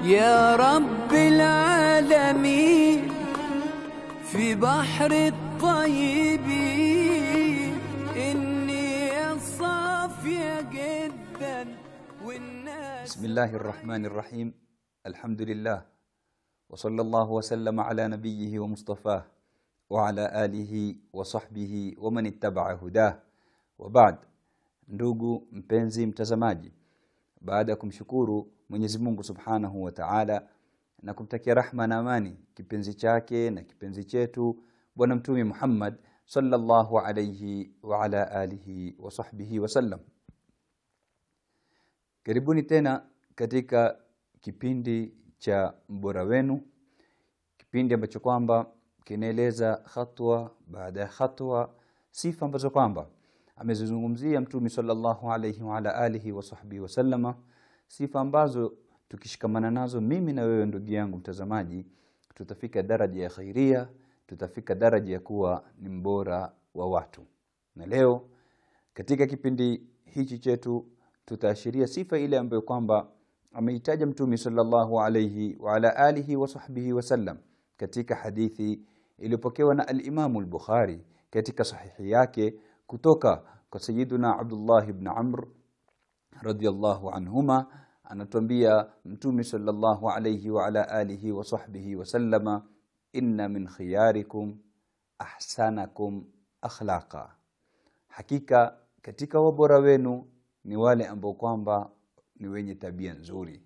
يا رب العالمين في بحر الطيبين إني صافية جدا والناس. بسم الله الرحمن الرحيم. الحمد لله وصلى الله وسلم على نبيه ومصطفاه وعلى آله وصحبه ومن اتبع هداه وبعد. Ndugu mpenzi mtazamaji, baada ya kumshukuru Mwenyezi Mungu Subhanahu wa Ta'ala na kumtakia rahma na amani kipenzi chake na kipenzi chetu Bwana Mtume Muhammad sallallahu alayhi wa ala alihi wa sahbihi wasallam, karibuni tena katika kipindi cha mbora wenu, kipindi ambacho kwamba kinaeleza hatua baada ya hatua sifa ambazo kwamba amezungumzia Mtume sallallahu alayhi wa ala alihi wa sahbihi wasallama, sifa ambazo tukishikamana nazo mimi na wewe ndugu yangu mtazamaji tutafika daraja ya khairia, tutafika daraja ya kuwa ni mbora wa watu. Na leo katika kipindi hichi chetu tutaashiria sifa ile ambayo kwamba ameitaja Mtume sallallahu alayhi wa ala alihi wa sahbihi wasallam katika hadithi iliyopokewa na al-Imam al-Bukhari katika sahihi yake kutoka kwa Sayyiduna Abdullah ibn Amr radiyallahu anhuma. Anatuambia Mtume sallallahu alayhi wa ala alihi wa sahbihi wasallama, inna min khiyarikum ahsanakum akhlaqa, hakika katika wabora wenu ni wale ambao kwamba ni wenye tabia nzuri.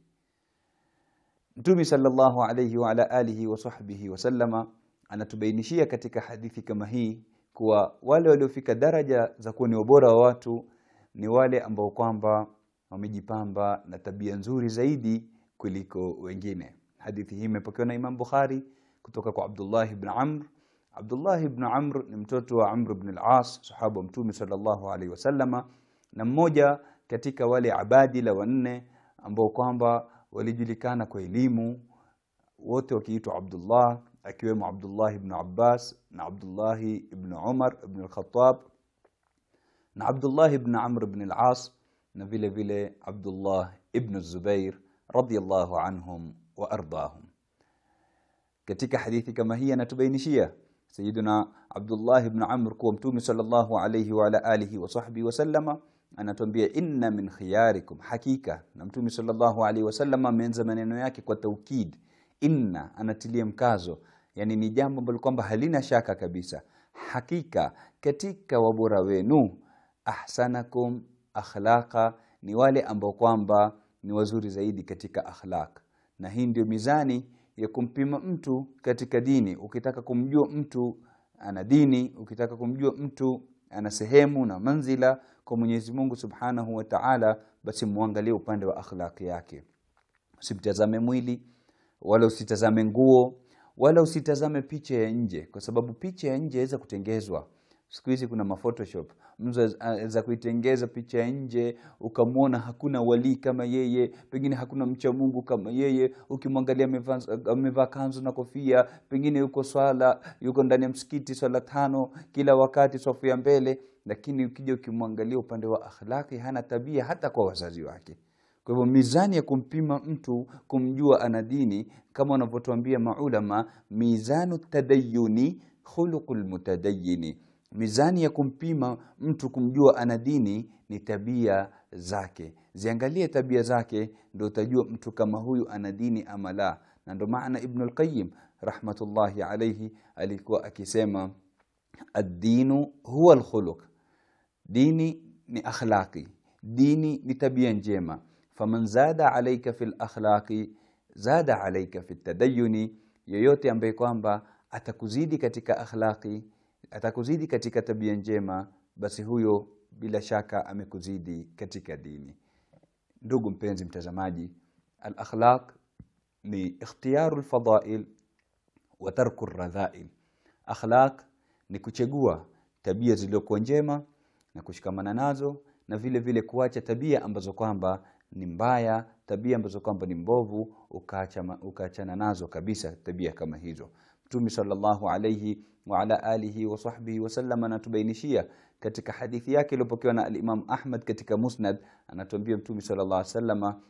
Mtume sallallahu alayhi wa ala alihi wa sahbihi wasallama anatubainishia katika hadithi kama hii kuwa wale waliofika daraja za kuwa ni wabora wa watu ni wale ambao kwamba wamejipamba na tabia nzuri zaidi kuliko wengine. Hadithi hii imepokewa na Imam Bukhari kutoka kwa Abdullah ibn Amr. Abdullah ibn Amr ni mtoto wa Amr ibn al-As, sahaba wa Mtume sallallahu alaihi wasallama, na mmoja katika wale abadila wanne ambao kwamba walijulikana kwa elimu, wote wakiitwa Abdullah, akiwemo Abdullah ibn Abbas na Abdullah ibn Umar ibn al-Khattab na Abdullah ibn Amr ibn al-As na vile vile Abdullah ibn Zubair radiyallahu anhum wa ardahum. Katika hadithi kama hii anatubainishia Sayyiduna Abdullah ibn Amr kuwa Mtume sallallahu alayhi wa ala alihi wa sahbihi wasallama anatuambia inna min khiyarikum, hakika. Na Mtume sallallahu alayhi wasallama ameanza maneno yake kwa taukid, inna anatilia mkazo, yani ni jambo ambalo kwamba halina shaka kabisa. Hakika katika wabora wenu ahsanakum akhlaqa, ni wale ambao kwamba ni wazuri zaidi katika akhlaq. Na hii ndio mizani ya kumpima mtu katika dini. Ukitaka kumjua mtu ana dini, ukitaka kumjua mtu ana sehemu na manzila kwa Mwenyezi Mungu Subhanahu wa Ta'ala, basi muangalie upande wa akhlaqi yake. Usitazame mwili, wala usitazame nguo, wala usitazame picha ya nje, kwa sababu picha ya nje inaweza kutengezwa. Siku hizi kuna maphotoshop, mtu za kuitengeza picha ya nje ukamwona hakuna wali kama yeye, pengine hakuna mcha Mungu kama yeye. Ukimwangalia amevaa kanzu na kofia, pengine yuko swala, yuko ndani ya msikiti swala 5 kila wakati safu ya mbele, lakini ukija ukimwangalia upande wa akhlaqi hana tabia hata kwa wazazi wake. Kwa hivyo mizani ya kumpima mtu kumjua ana dini, kama wanavyotuambia maulama, mizanu tadayyuni khuluqul mutadayyini, mizani ya kumpima mtu kumjua ana dini ni tabia zake. Ziangalie tabia zake ndio utajua mtu kama huyu ana dini ama la. Na ndio maana Ibn al-Qayyim rahmatullahi alayhi alikuwa akisema ad-dinu huwa al-khuluq, dini ni akhlaqi, dini ni tabia njema. Faman zada alayka fil akhlaqi zada alayka fit tadayyuni, yoyote ambaye kwamba atakuzidi katika akhlaqi, atakuzidi katika tabia njema, basi huyo bila shaka amekuzidi katika dini. Ndugu mpenzi mtazamaji, al-akhlaq ni ikhtiyaru al-fadail wa tarku ar-radha'il. Akhlaq ni kuchagua tabia zilizokuwa njema na kushikamana nazo, na vile vile kuacha tabia ambazo kwamba ni mbaya, tabia ambazo kwamba ni mbovu, ukaachana nazo kabisa tabia kama hizo. Mtume sallallahu alayhi wa ala alihi wa sahbihi wasallam anatubainishia katika hadithi yake iliyopokewa na al-Imam Ahmad katika Musnad, anatuambia Mtume sallallahu alayhi wasallam,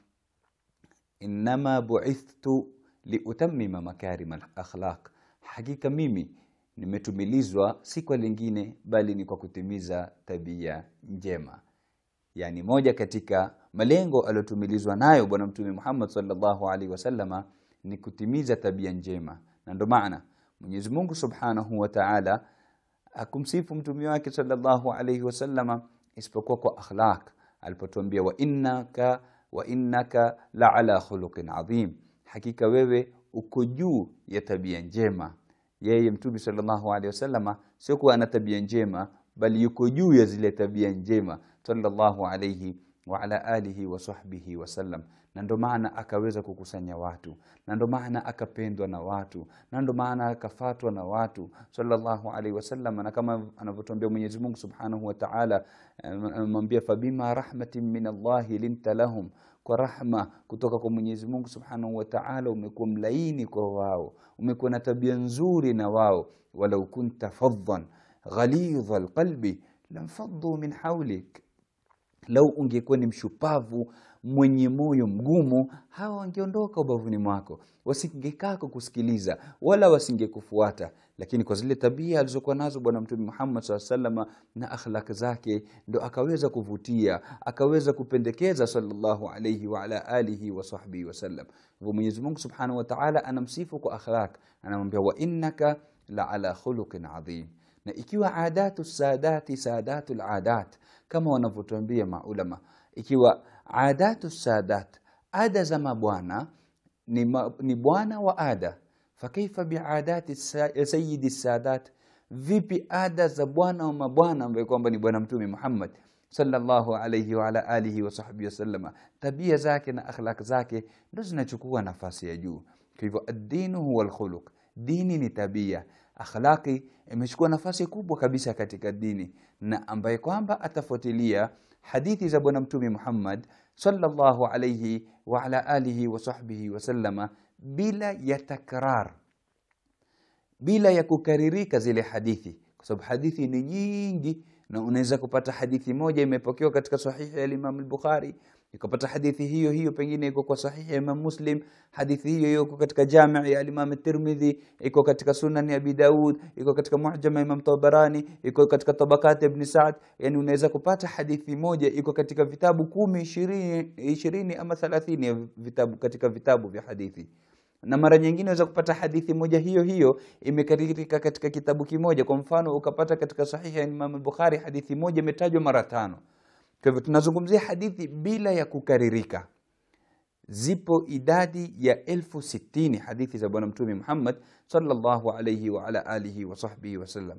innama bu'ithtu liutammima makarim al-akhlaq, hakika mimi nimetumilizwa si kwa lingine bali ni kwa kutimiza tabia njema. Yani moja katika malengo aliyotumilizwa nayo bwana Mtume Muhammad sallallahu alaihi wasallama ni kutimiza tabia njema. Na ndio maana Mwenyezi Mungu Subhanahu wa Ta'ala akumsifu mtume wake sallallahu alaihi wasallama isipokuwa kwa akhlaq, alipotuambia wa innaka la ala khuluqin adhim, hakika wewe uko juu ya tabia njema. Yeye Mtume sallallahu alaihi wasallama sio kuwa ana tabia njema, bali yuko juu ya zile tabia njema sallallahu alaihi wa ala alihi wa sahbihi wasallam. Na ndio maana akaweza kukusanya watu, na ndio maana akapendwa na watu, na ndio maana akafuatwa na watu sallallahu alaihi wasallam. Na kama anavyotuambia Mwenyezi Mungu Subhanahu wa Ta'ala, anamwambia fabima rahmatin min Allah linta lahum, kwa rahma kutoka kwa Mwenyezi Mungu Subhanahu wa Ta'ala umekuwa mlaini kwa wao, umekuwa na tabia nzuri na wao. Walau kunta faddan ghalidha alqalbi lamfaddu min hawlik, lau ungekuwa ni mshupavu mwenye moyo mgumu, hawa wangeondoka ubavuni mwako, wasingekaa kukusikiliza wala wasingekufuata. Lakini kwa zile tabia alizokuwa nazo bwana Mtume Muhammad SAW na akhlaq zake, ndo akaweza kuvutia, akaweza kupendekeza sallallahu alayhi wa ala alihi wa sahbihi wasallam. Hivyo Mwenyezi Mungu Subhanahu wa Ta'ala anamsifu kwa akhlaq, anamwambia wa innaka la ala khuluqin adhim. Na ikiwa adatu sadati sadatul adat, kama wanavyotuambia maulama, ikiwa adatu sadat, ada za mabwana ni bwana wa ada, fakaifa biadati sayyidi sadat, vipi ada za bwana wa mabwana ambaye kwamba ni bwana Mtume Muhammad sallallahu alayhi wa ala alihi wa sahbihi wasallama. Tabia zake na akhlaq zake ndo zinachukua nafasi ya juu. Kwa hivyo ad-dinu huwa al-khuluq, dini ni tabia, akhlaqi imechukua nafasi kubwa kabisa katika dini. Na ambaye kwamba atafuatilia hadithi za bwana Mtume Muhammad sallallahu alayhi wa ala alihi wa sahbihi wasallama bila ya takrar, bila ya kukaririka zile hadithi, kwa sababu hadithi ni nyingi, na unaweza kupata hadithi moja imepokewa katika sahihi ya Imam al-Bukhari, ukapata hadithi hiyo hiyo pengine iko kwa sahihi ya Imam Muslim, hadithi hiyo iko katika Jami' ya Imam at-Tirmidhi, iko katika Sunan ya Abi Daud, iko katika Mu'jam ya Imam Tabarani, iko katika Tabakat Ibn Sa'd. Yani unaweza kupata hadithi moja iko katika vitabu 10, 20 ama 30 ya vitabu, katika vitabu vya hadithi. Na mara nyingine unaweza kupata hadithi moja hiyo hiyo imekaririka katika kitabu kimoja. Kwa mfano ukapata katika sahihi ya Imam al-Bukhari hadithi moja imetajwa mara 5. Kwa hivyo tunazungumzia hadithi bila ya kukaririka. Zipo idadi ya 1060 hadithi za bwana Mtume Muhammad sallallahu alayhi wa ala alihi wa sahbihi wasallam.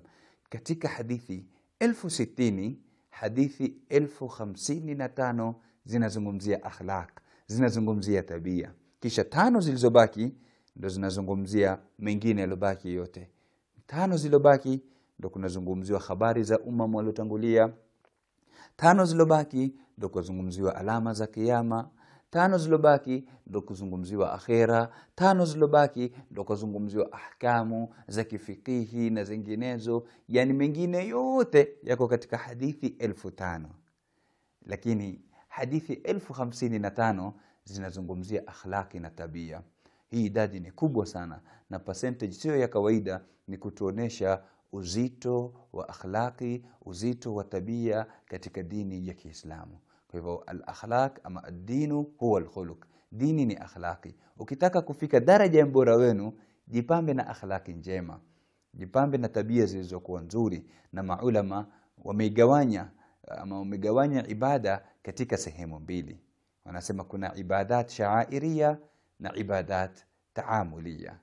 Katika hadithi 1060, hadithi 1055 zinazungumzia akhlaq, zinazungumzia tabia. Kisha 5 zilizobaki ndo zinazungumzia mengine yalobaki yote. 5 zilizobaki ndo kunazungumziwa habari za umma waliotangulia. 5 zilizobaki ndo kuzungumziwa alama za kiyama. 5 zilizobaki ndo kuzungumziwa akhera. 5 zilizobaki ndo kuzungumziwa ahkamu za kifikihi na zinginezo. Yani mengine yote yako katika hadithi 1005. Lakini hadithi 1055 zinazungumzia akhlaqi na tabia. Hii idadi ni kubwa sana, na percentage sio ya kawaida, ni kutuonesha uzito wa akhlaqi, uzito wa tabia katika dini ya Kiislamu. Kwa hivyo al-akhlaq ama ad-dinu huwa al-khuluq, dini ni akhlaqi. Ukitaka kufika daraja ya bora wenu, jipambe na akhlaqi njema, jipambe na tabia zilizokuwa nzuri. Na maulama wamegawanya ibada katika sehemu mbili. Wanasema kuna ibadat sha'airia na ibadat ta'amulia.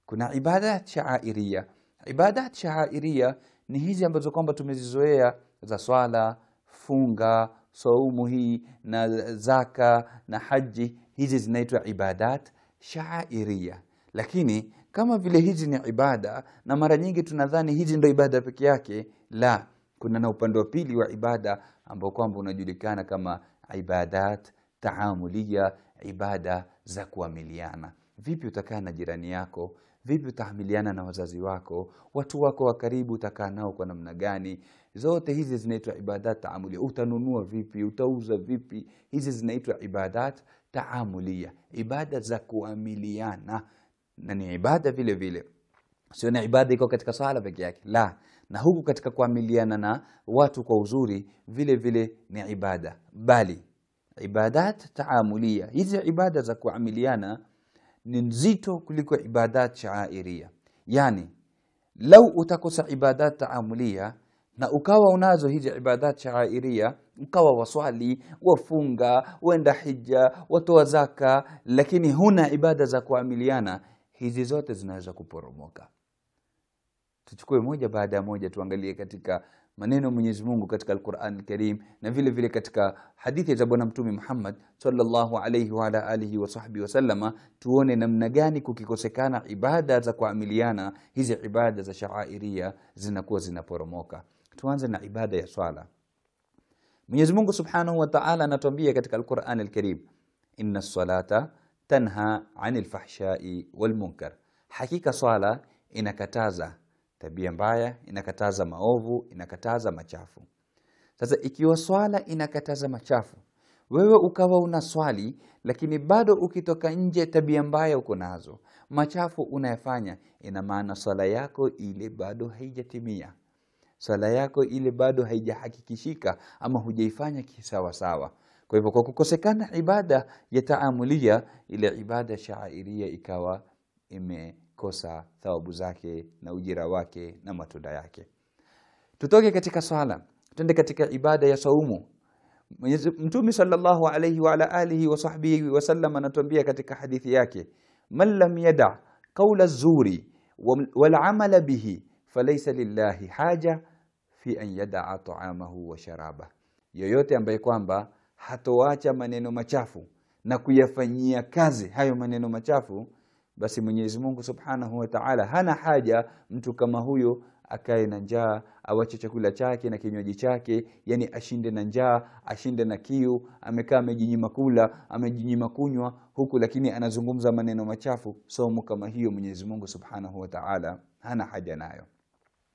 Kuna ibadat sha'airia. Ibadat sha'airia ni hizi ambazo kwamba tumezizoea za swala, funga, saumu hii na zaka na haji, hizi zinaitwa ibadat sha'iriyah. Lakini kama vile hizi ni ibada na mara nyingi tunadhani hizi ndio ibada peke yake, la, kuna na upande wa pili wa ibada ambao kwamba unajulikana kama ibadat taamuliyah, ibada za kuamiliana. Vipi utakaa na jirani yako? Vipi utaamiliana na wazazi wako? Watu wako wa karibu utakaa nao kwa namna gani? Zote hizi zinaitwa ibadat taamuliyah. Utanunua vipi? Utauza vipi? Hizi zinaitwa ibadat taamuliyah, ibada za kuamiliana. Na ni ibada vile vile, sio ni ibada iko katika sala peke yake, la, na huku katika kuamiliana na watu kwa uzuri vile vile ni ibada. Bali ibadat taamuliyah, hizi ibada za kuamiliana ni nzito kuliko ibadat sha'iriyah. Yani lau utakosa ibadat taamuliyah na ukawa unazo hizi ibadat sha'iriyah, ukawa waswali, wafunga, wenda hija, watoa zaka, lakini huna ibada za kuamiliana, hizi zote zinaweza kuporomoka. Tuchukue moja baada ya moja, tuangalie katika maneno Mwenyezi Mungu katika Al-Qur'an Al-Karim na vile vile katika hadithi za Bwana Mtume Muhammad sallallahu alayhi wa ala alihi wa sahbihi wasallama, tuone namna gani kukikosekana ibada za kuamiliana, hizi ibada za sha'iriyah zinakuwa zinaporomoka. Tuanze na ibada ya swala. Mwenyezi Mungu Subhanahu wa Ta'ala anatuambia katika Al-Qur'an Al-Karim, inna as-salata tanha 'anil fahsha'i wal munkar. Hakika swala inakataza tabia mbaya, inakataza maovu, inakataza machafu. Sasa ikiwa swala inakataza machafu, wewe ukawa una swali lakini bado ukitoka nje tabia mbaya uko nazo, machafu unayafanya, ina maana swala yako ile bado haijatimia. Swala yako ile bado haijahakikishika ama hujaifanya kisawa sawa. Kwa hivyo kwa kukosekana ibada ya taamuliyah, ile ibada sha'iriyah ikawa imekosa thawabu zake na ujira wake na matunda yake. Tutoke katika swala, twende katika ibada ya saumu. Mtume sallallahu alayhi wa ala alihi wa sahbihi wasallam anatuambia katika hadithi yake, man lam yada qawla az-zuri wal amala bihi falaysa lillahi haja fi an yada'a ta'amahu wa sharaba. Yoyote ambaye kwamba hatoacha maneno machafu na kuyafanyia kazi hayo maneno machafu, basi Mwenyezi Mungu Subhanahu wa Ta'ala hana haja mtu kama huyo akae na njaa, awache chakula chake na kinywaji chake, yani ashinde na njaa, ashinde na kiu, amekaa amejinyima kula, amejinyima kunywa huku, lakini anazungumza maneno machafu. Saumu kama hiyo Mwenyezi Mungu Subhanahu wa Ta'ala hana haja nayo.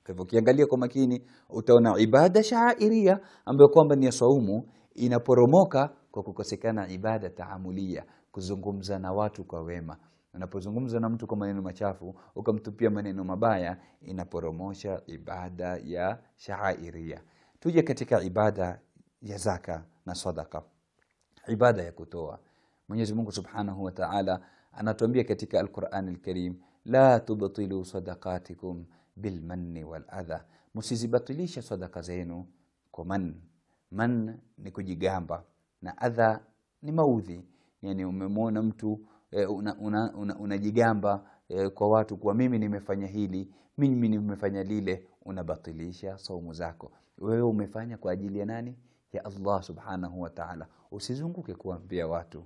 Kwa hivyo ukiangalia kwa makini utaona ibada sha'iriyah ambayo kwamba ni ya saumu inaporomoka kwa kukosekana ibada taamuliyah, kuzungumza na watu kwa wema. Unapozungumza na mtu kwa maneno machafu, ukamtupia maneno mabaya, inaporomosha ibada ya sha'iriyah. Tuje katika ibada ya zaka na sadaqa, ibada ya kutoa. Mwenyezi Mungu Subhanahu wa Ta'ala anatuambia katika Al-Qur'an Al-Karim, la tubtilu sadaqatikum bilmanni wal adha. Msizibatilisha sadaka zenu kwa man ni kujigamba na adha ni maudhi. Yani umemwona mtu unajigamba kwa watu kwa mimi nimefanya hili, mimi nimefanya lile, unabatilisha saumu zako. Wewe umefanya kwa ajili ya nani? Ya Allah Subhanahu wa Ta'ala. Usizunguke kuambia watu.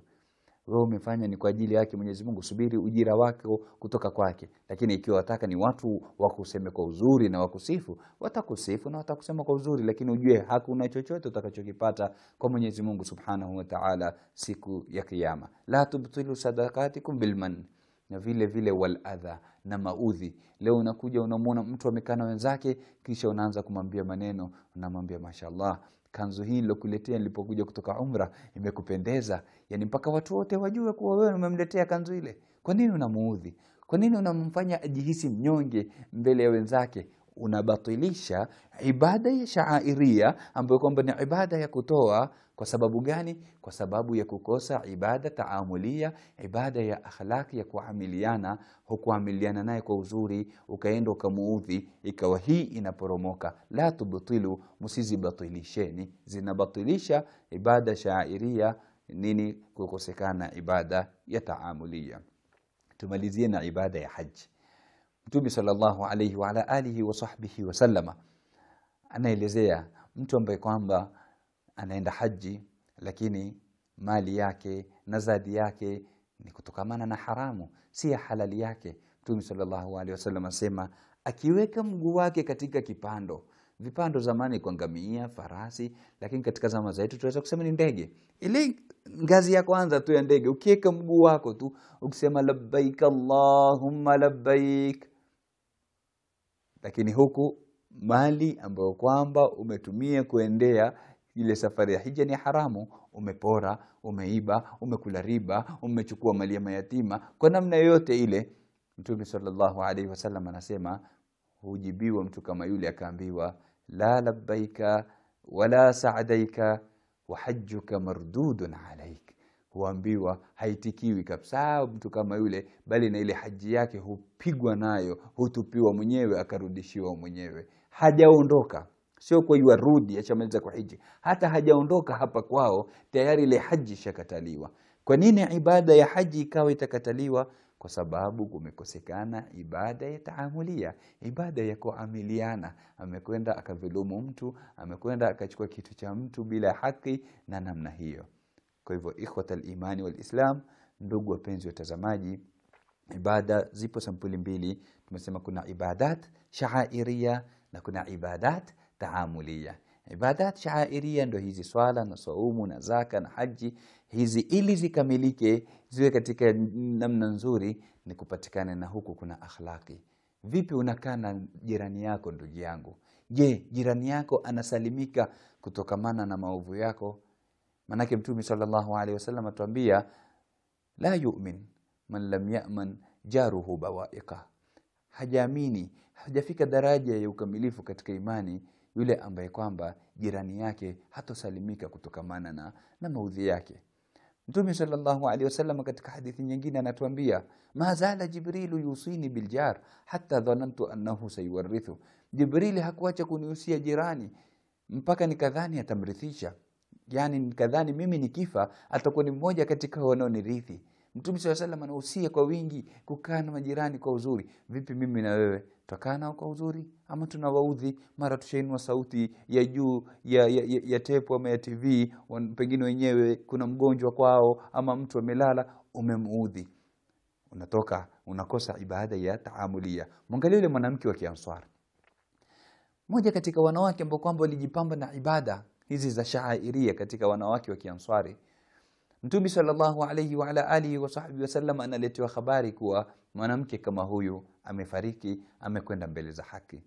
Wewe umefanya ni kwa ajili yake Mwenyezi Mungu, subiri ujira wako kutoka kwake. Lakini ikiwa wataka ni watu wakuseme kwa uzuri na wakusifu, watakusifu na watakusema kwa uzuri, lakini ujue hakuna chochote utakachokipata kwa Mwenyezi Mungu Subhanahu wa Ta'ala siku ya kiyama. La tubtilu sadaqatikum bilman, na vile vile wal adha, na maudhi. Leo unakuja unamuona mtu amekaa na wenzake, kisha unaanza kumwambia maneno, unamwambia mashallah, kanzu hii nilokuletea nilipokuja kutoka umra imekupendeza, yani mpaka watu wote wajue kuwa wewe umemletea kanzu ile. Kwa nini unamuudhi? Kwa nini unamfanya ajihisi mnyonge mbele ya wenzake? Unabatilisha ibada ya sha'iriyah ambayo kwamba ni ibada ya kutoa. Kwa sababu gani? Kwa sababu ya kukosa ibada taamuliyah, ibada ya akhlaki ya kuamiliana, hukuamiliana naye kwa uzuri, ukaenda ukamuudhi, ikawa hii inaporomoka. La tubtilu, msizibatilisheni, zinabatilisha ibada sha'iriyah. Nini? Kukosekana ibada ya taamuliyah. Tumalizie na ibada ya haji. Mtume sallallahu alayhi wa ala alihi wa sahbihi wasallama anaelezea mtu ambaye kwamba anaenda haji lakini mali yake na zadi yake ni kutokamana na haramu, si ya halali yake. Mtume sallallahu alaihi wasallam asema akiweka mguu wake katika vipando zamani kwa ngamia, farasi, lakini katika zama zetu tunaweza kusema ni ndege. Ile ngazi ya kwanza tu ya ndege, ukiweka mguu wako tu ukisema labbaik allahumma labbaik, lakini huku mali ambayo kwamba umetumia kuendea ile safari ya hija ni haramu, umepora, umeiba, umekula riba, umechukua mali ya mayatima, kwa namna yoyote ile. Mtume sallallahu alaihi wasallam anasema hujibiwa mtu kama yule akaambiwa la labbaika wala sa'daika wa hajjuka mardudun alaik, huambiwa haitikiwi kabisa mtu kama yule, bali na ile haji yake hupigwa nayo, hutupiwa mwenyewe, akarudishiwa mwenyewe. Hajaondoka, sio kwa yuarudi achamaliza kwa hiji, hata hajaondoka hapa kwao tayari ile haji shakataliwa. Kwa nini ibada ya haji ikawa itakataliwa? Kwa sababu kumekosekana ibada ya taamulia, ibada ya kuamiliana. Amekwenda akadhulumu mtu, amekwenda akachukua kitu cha mtu bila haki na namna hiyo. Kwa hivyo ikhwatal imani wal islam, ndugu wapenzi watazamaji, ibada zipo sampuli mbili. Tumesema kuna ibadat sha'airia na kuna ibadat taamulia. Ibadat sha'airia ndio hizi swala na saumu na zaka na haji. Hizi ili zikamilike, ziwe katika namna nzuri, ni kupatikana na huku kuna akhlaqi. Vipi unakaa na jirani yako ndugu yangu? Je, jirani yako anasalimika kutokamana na maovu yako? Manake Mtume sallallahu alaihi wasallam atuambia la yu'min man lam ya'man jaruhu bawa'iqa. Hajaamini, hajafika daraja ya ukamilifu katika imani yule ambaye kwamba jirani yake hatosalimika kutokamana na maudhi yake. Mtume sallallahu alaihi wasallam katika hadithi nyingine anatuambia ma zala Jibrilu yusini biljar hatta dhanantu annahu sayuwarithu. Jibril hakuacha kunihusia jirani mpaka nikadhani atamrithisha, yani nikadhani mimi nikifa atakuwa ni mmoja katika wanaonirithi. Mtume sallallahu alaihi wasallam anahusia kwa wingi kukaa na majirani kwa uzuri. Vipi mimi na wewe tutakaa nao kwa uzuri ama tunawaudhi? Mara tushainua sauti ya juu ya tepu ama ya TV, pengine wenyewe kuna mgonjwa kwao ama mtu amelala, umemuudhi, unatoka unakosa ibada ya taamulia. Mwangalie yule mwanamke wa Kianswar, mmoja katika wanawake ambao kwamba walijipamba na ibada hizi za sha'airia katika wanawake wa Kianswari. Mtume sallallahu alayhi wa ala alihi wa sahbihi wasallam analetewa habari kuwa mwanamke kama huyu amefariki, amekwenda mbele za haki.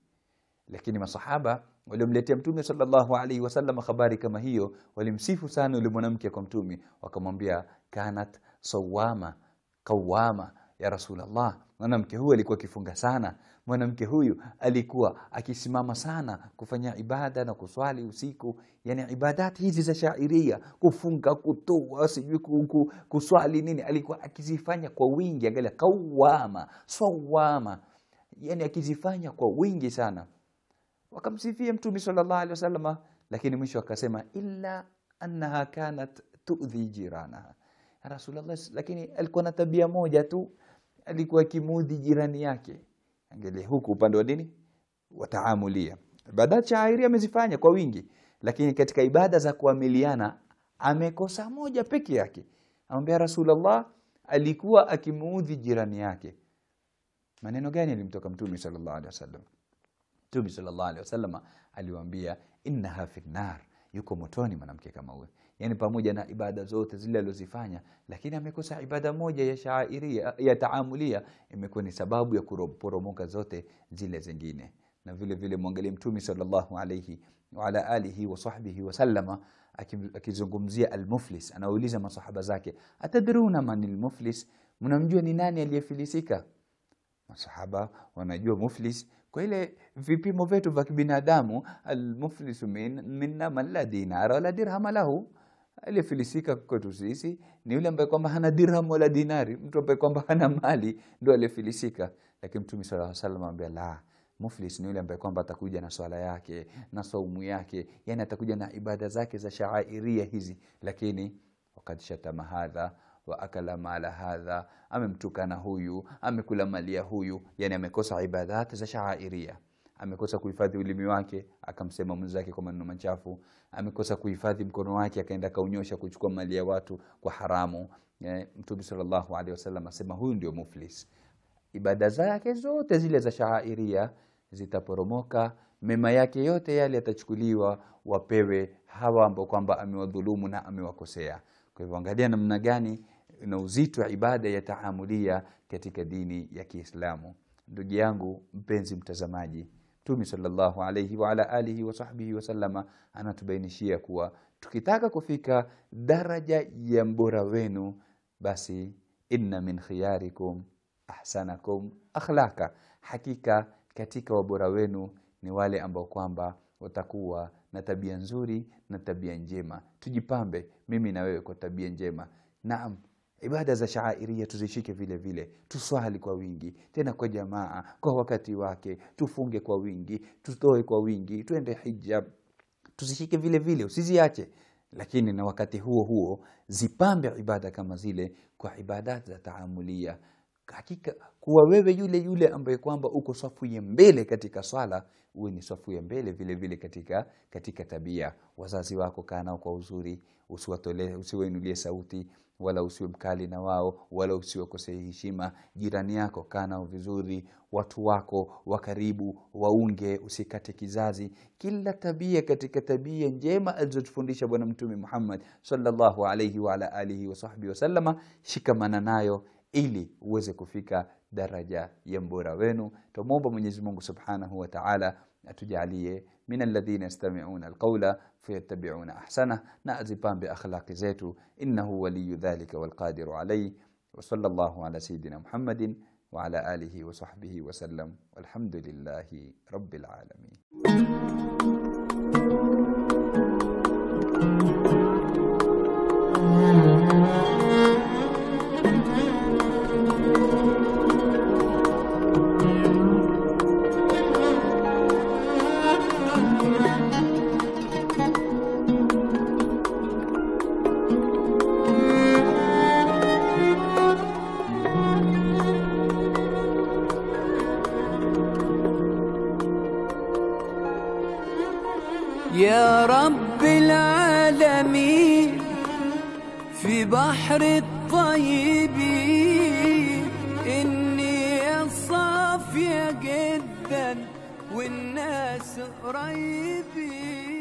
Lakini masahaba waliomletea Mtume sallallahu alayhi wasallam habari kama hiyo walimsifu sana yule mwanamke kwa Mtume, wakamwambia kanat sawama qawama ya Rasulullah. Mwanamke huyu alikuwa akifunga sana, mwanamke huyu alikuwa akisimama sana kufanya ibada na kuswali usiku. Yani ibadati hizi za shairia, kufunga, kutoa, sijui kuswali nini, alikuwa akizifanya kwa wingi. Angalia, qawama, sawama, yani akizifanya kwa wingi sana. Wakamsifia Mtume sallallahu alaihi wasallam, lakini mwisho akasema illa annaha kanat tu'dhi jiranaha. Rasulullah, lakini alikuwa na tabia moja tu, alikuwa kimudhi jirani yake. Angalia huku upande wa dini wa taamulia, ibada shairia amezifanya kwa wingi, lakini katika ibada za kuamiliana amekosa moja peke yake. Amwambia Rasulullah alikuwa akimuudhi jirani yake. Maneno gani alimtoka Mtume sallallahu alaihi wasallam? Mtume sallallahu alaihi wasallam aliwaambia innaha fi nar, yuko motoni mwanamke kama huyo. Yani pamoja na ibada zote zile alizofanya, lakini amekosa ibada moja ya shairia ya taamulia, imekuwa ni sababu ya kuporomoka zote zile zingine. Na vile vile mwangalie Mtume sallallahu alayhi wa ala alihi wa sahbihi wasallama akizungumzia al-muflis, anauliza masahaba zake, atadruna manil muflis, mnamjua ni nani aliyefilisika? Masahaba wanajua muflis kwa ile vipimo vyetu vya kibinadamu. Al-muflisu minna man la dinara wala dirham lahu. Aliyefilisika kwetu sisi ni yule ambaye kwamba hana dirham wala dinari, mtu ambaye kwamba hana mali ndio aliyefilisika. Lakini Mtume sallallahu alaihi wasallam ambaye la, muflis ni yule ambaye kwamba atakuja na swala yake na saumu yake, yani atakuja na ibada zake za shairia hizi, lakini wakati shatama hadha wa akala mala hadha, amemtukana huyu, amekula mali ya huyu, yani amekosa ibadat za shairia. amekosa kuhifadhi ulimi wake akamsema mwenzake kwa maneno machafu, amekosa kuhifadhi mkono wake akaenda kaunyosha kuchukua mali ya watu kwa haramu. Mtume sallallahu alaihi wasallam asema huyu ndio muflis. Ibada zake zote zile za shairia zitaporomoka, mema yake yote yale yatachukuliwa wapewe hawa ambao kwamba amewadhulumu na amewakosea. Kwa hivyo angalia namna gani na uzito wa ibada ya taamulia katika dini ya Kiislamu. Ndugu yangu mpenzi mtazamaji, Mtume sallallahu alayhi wa ala alihi wa sahbihi wasallama anatubainishia kuwa tukitaka kufika daraja ya mbora wenu, basi inna min khiyarikum ahsanakum akhlaqa, hakika katika wabora wenu ni wale ambao kwamba watakuwa na tabia nzuri na tabia njema. Tujipambe mimi na wewe kwa tabia njema. Naam, ibada za shairia tuzishike vile vile, tuswali kwa wingi, tena kwa jamaa, kwa wakati wake, tufunge kwa wingi, tutoe kwa wingi, tuende hija, tuzishike vile vile, usiziache. Lakini na wakati huo huo zipambe ibada kama zile kwa ibadat za taamulia. Hakika kuwa wewe yule ambaye kwamba uko safu ya mbele katika swala, uwe ni safu ya mbele vile vile katika tabia. Wazazi wako kaa nao kwa uzuri, usiwatolee, usiwainulie sauti, wala usiwe mkali na wao, wala usiwakosee heshima. Jirani yako kaa nao vizuri, watu wako wa karibu waunge, usikate kizazi. Kila tabia katika tabia njema alizotufundisha bwana Mtume Muhammad sallallahu alayhi wa ala alihi wa sahbihi wasallama, shikamana nayo ili uweze kufika daraja ya mbora wenu. Tumuomba Mwenyezi Mungu Subhanahu wa Ta'ala atujalie min alladhina yastami'una alqawla fayattabi'una ahsana, na azipambe akhlaqi zetu. Innahu waliyyu dhalika walqadiru alayhi. Wa sallallahu ala sayidina Muhammadin wa ala alihi wa sahbihi wa sallam. Walhamdulillahi rabbil alamin. يا رب العالمين في بحر الطيبين، النية صافية جدا والناس قريبين.